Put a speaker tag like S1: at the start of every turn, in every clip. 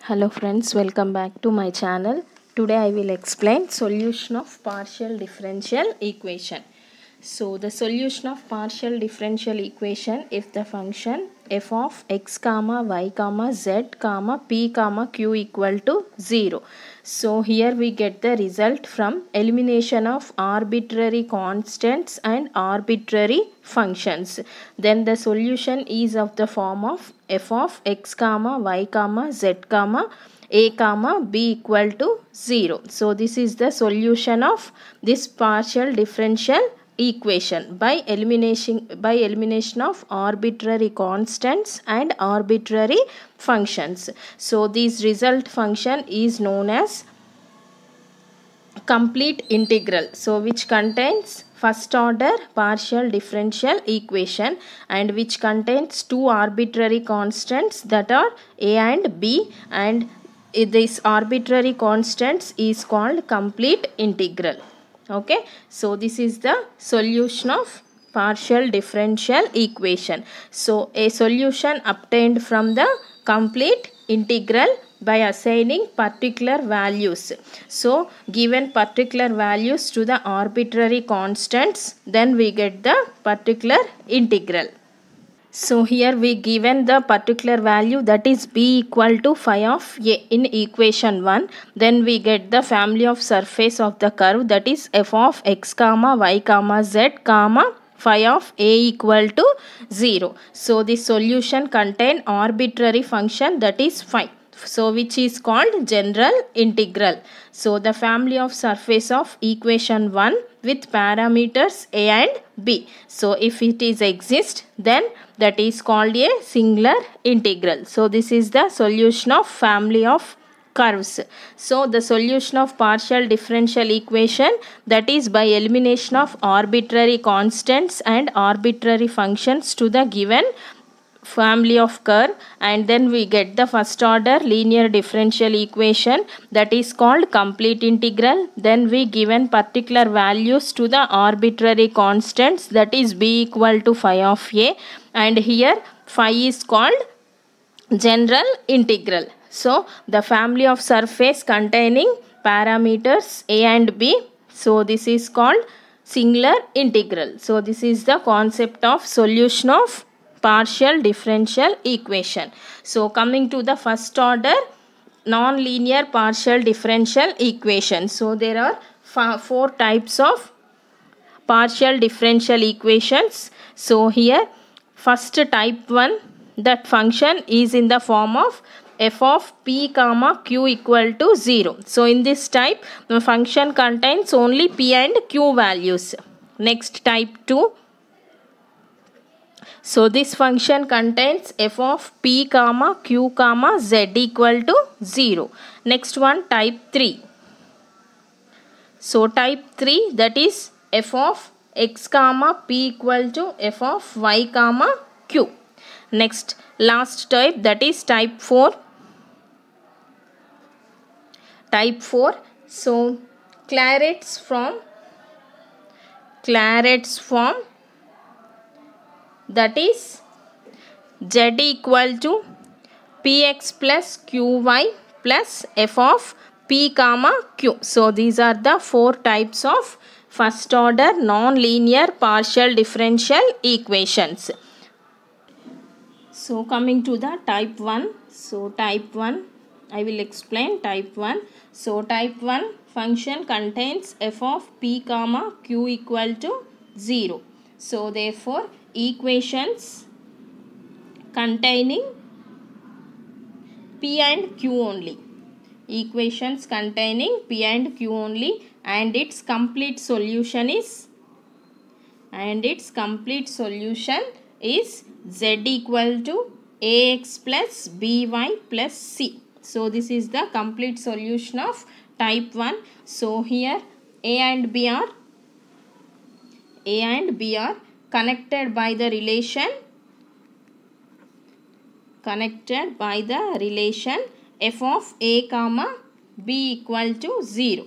S1: Hello friends, welcome back to my channel. Today I will explain solution of partial differential equation. So the solution of partial differential equation if the function f of x comma y comma z comma p comma q equal to 0. So here we get the result from elimination of arbitrary constants and arbitrary functions. Then the solution is of the form of f of x comma y comma z comma a comma b equal to 0. So this is the solution of this partial differential equation by elimination of arbitrary constants and arbitrary functions. So this result function is known as complete integral, so which contains first order partial differential equation and which contains two arbitrary constants that are a and b, and this arbitrary constants is called complete integral. Okay, so this is the solution of partial differential equation. So a solution obtained from the complete integral by assigning particular values. So given particular values to the arbitrary constants, then we get the particular integral. So here we given the particular value, that is b equal to phi of a in equation 1. Then we get the family of surface of the curve, that is f of x comma y comma z comma phi of a equal to 0. So the solution contain arbitrary function, that is phi, so which is called general integral. So the family of surface of equation 1 with parameters a and b. So if it is exist, then that is called a singular integral. So this is the solution of family of curves. So the solution of partial differential equation, that is by elimination of arbitrary constants and arbitrary functions to the given family of curve, and then we get the first order linear differential equation, that is called complete integral. Then we given particular values to the arbitrary constants, that is b equal to phi of a, and here phi is called general integral. So the family of surface containing parameters a and b, so this is called singular integral. So this is the concept of solution of partial differential equation. So coming to the first order non-linear partial differential equation. So there are four types of partial differential equations. So here first type 1, that function is in the form of f of p comma q equal to 0. So in this type the function contains only p and q values. Next type 2, so this function contains f of p comma q comma z equal to 0. Next one type 3. So type 3, that is f of x comma p equal to f of y comma q. Next last type, that is type 4. Type 4, so Clairaut's form, that is z equal to px plus qy plus f of p comma q. So these are the four types of first order non-linear partial differential equations. So coming to the type 1. So type 1, I will explain type 1. So type 1 function contains f of p comma q equal to 0. So therefore equations containing p and q only. Equations containing p and q only, and its complete solution is z equal to ax plus by plus c. So this is the complete solution of type 1. So here a and b are connected by the relation f of a comma b equal to 0.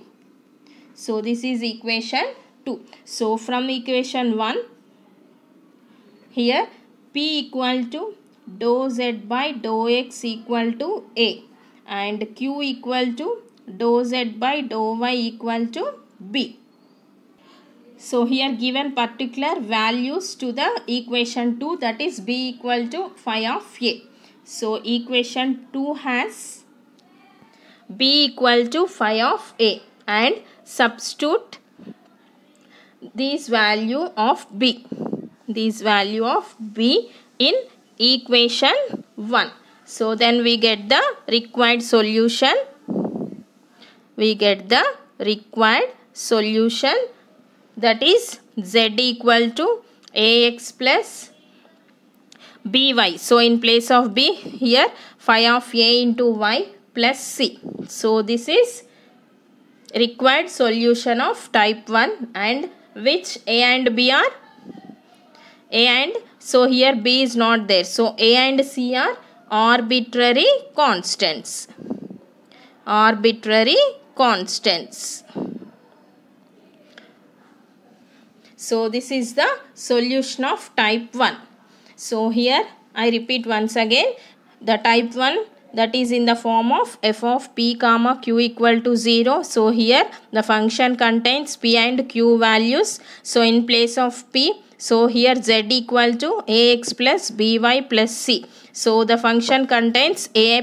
S1: So this is equation 2. So from equation 1, here p equal to dou z by dou x equal to a, and q equal to dou z by dou y equal to b. So here given particular values to the equation 2, that is b equal to phi of a. So equation 2 has b equal to phi of a and substitute this value of b in equation 1. So then we get the required solution. That is z equal to ax plus by. So in place of b, here phi of a into y plus c. So this is required solution of type 1, and which a and b are so here b is not there. So a and c are arbitrary constants. So this is the solution of type 1. So here I repeat once again, the type 1, that is in the form of f of p comma q equal to 0. So here the function contains p and q values. So in place of p, so here z equal to ax plus by plus c. So the function contains a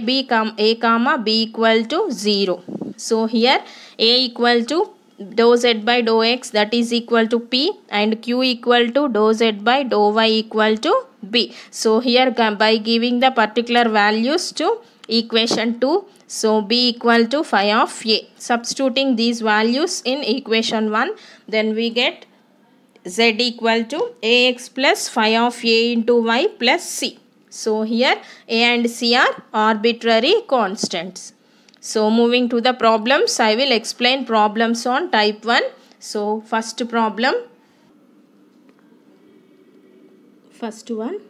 S1: comma b equal to 0. So here a equal to dou z by dou x, that is equal to p, and q equal to dou z by dou y equal to b. So here by giving the particular values to equation 2, so b equal to phi of a. Substituting these values in equation 1, then we get z equal to ax plus phi of a into y plus c. So here a and c are arbitrary constants. So moving to the problems, I will explain problems on type 1. So first problem. First one,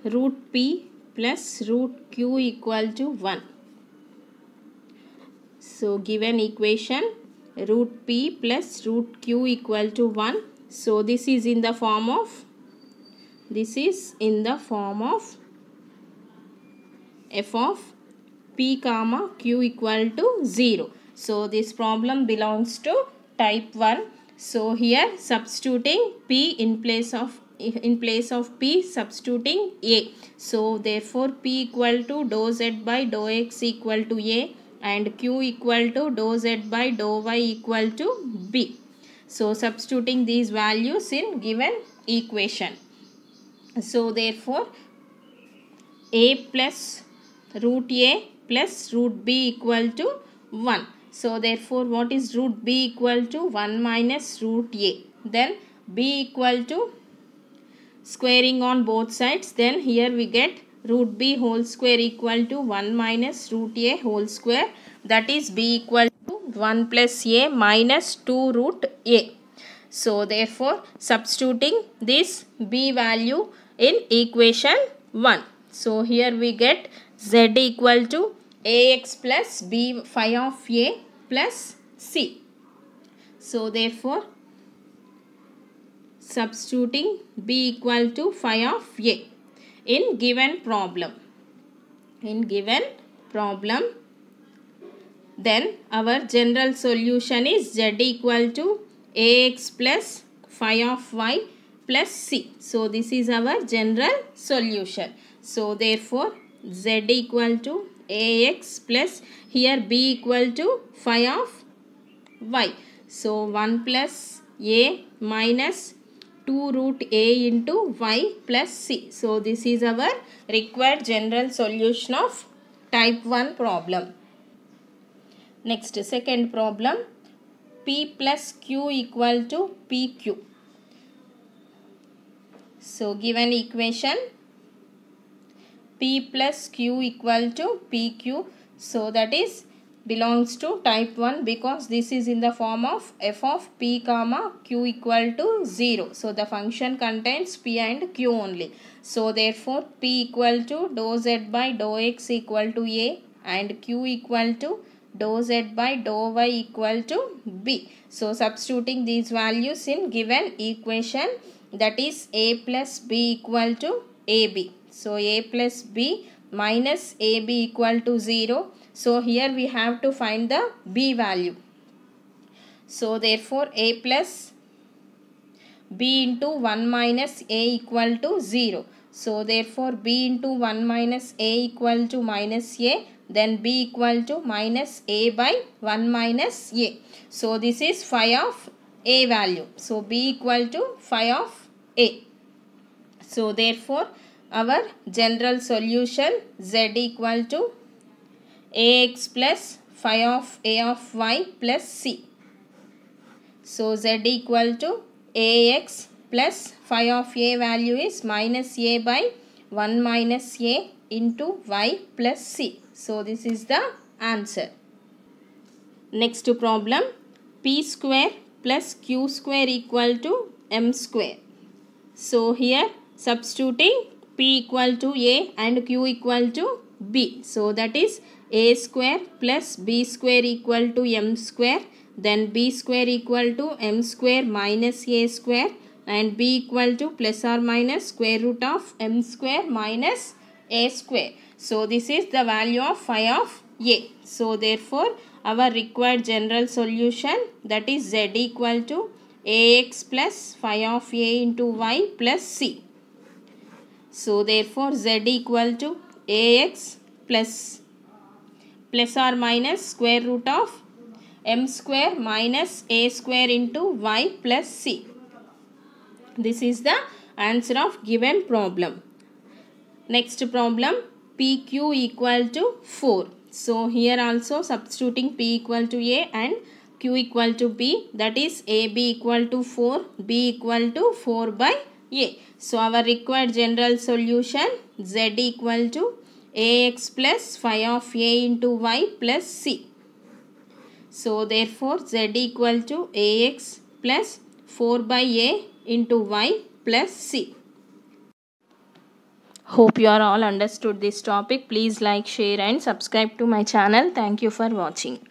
S1: root p plus root q equal to 1. So given equation root p plus root q equal to 1. So this is in the form of f of p comma q equal to 0. So this problem belongs to type 1. So here substituting p in place of p, substituting a. So therefore p equal to dou z by dou x equal to a, and q equal to dou z by dou y equal to b. So substituting these values in given equation. So therefore a plus root a plus root b equal to 1. So therefore what is root b equal to 1 minus root a. Then b equal to squaring on both sides. Then here we get root b whole square equal to 1 minus root a whole square. That is b equal to 1 plus a minus 2 root a. So therefore substituting this b value in equation 1. So here we get z equal to ax plus b phi of a plus c. So therefore substituting b equal to phi of a in given problem. Then our general solution is z equal to ax plus phi of y plus c. So this is our general solution. So therefore z equal to ax plus, here b equal to phi of y. So 1 plus a minus 2 root a into y plus c. So this is our required general solution of type 1 problem. Next, second problem, p plus q equal to pq. So given equation p plus q equal to pq. So that is belongs to type 1 because this is in the form of f of p comma q equal to 0. So the function contains p and q only. So therefore p equal to dou z by dou x equal to a, and q equal to dou z by dou y equal to b. So substituting these values in given equation, that is a plus b equal to ab. So a plus b minus AB equal to 0. So here we have to find the B value. So therefore A plus B into 1 minus A equal to 0. So therefore B into 1 minus A equal to minus A, then B equal to minus A by 1 minus A. So this is phi of A value. So B equal to phi of A. So therefore our general solution Z equal to AX plus phi of A of Y plus C. So Z equal to AX plus phi of A value is minus A by 1 minus A into Y plus C. So this is the answer. Next problem, P square plus Q square equal to M square. So here substituting P equal to A and Q equal to B. So that is A square plus B square equal to M square. Then B square equal to M square minus A square, and B equal to plus or minus square root of M square minus A square. So this is the value of phi of A. So therefore our required general solution, that is Z equal to AX plus phi of A into Y plus C. So therefore Z equal to AX plus or minus square root of M square minus A square into Y plus C. This is the answer of given problem. Next problem, PQ equal to 4. So here also substituting P equal to A and Q equal to B, that is AB equal to 4, B equal to 4 by A. So our required general solution, Z equal to AX plus phi of A into Y plus C. So therefore Z equal to AX plus 4 by A into Y plus C. Hope you are all understood this topic. Please like, share and subscribe to my channel. Thank you for watching.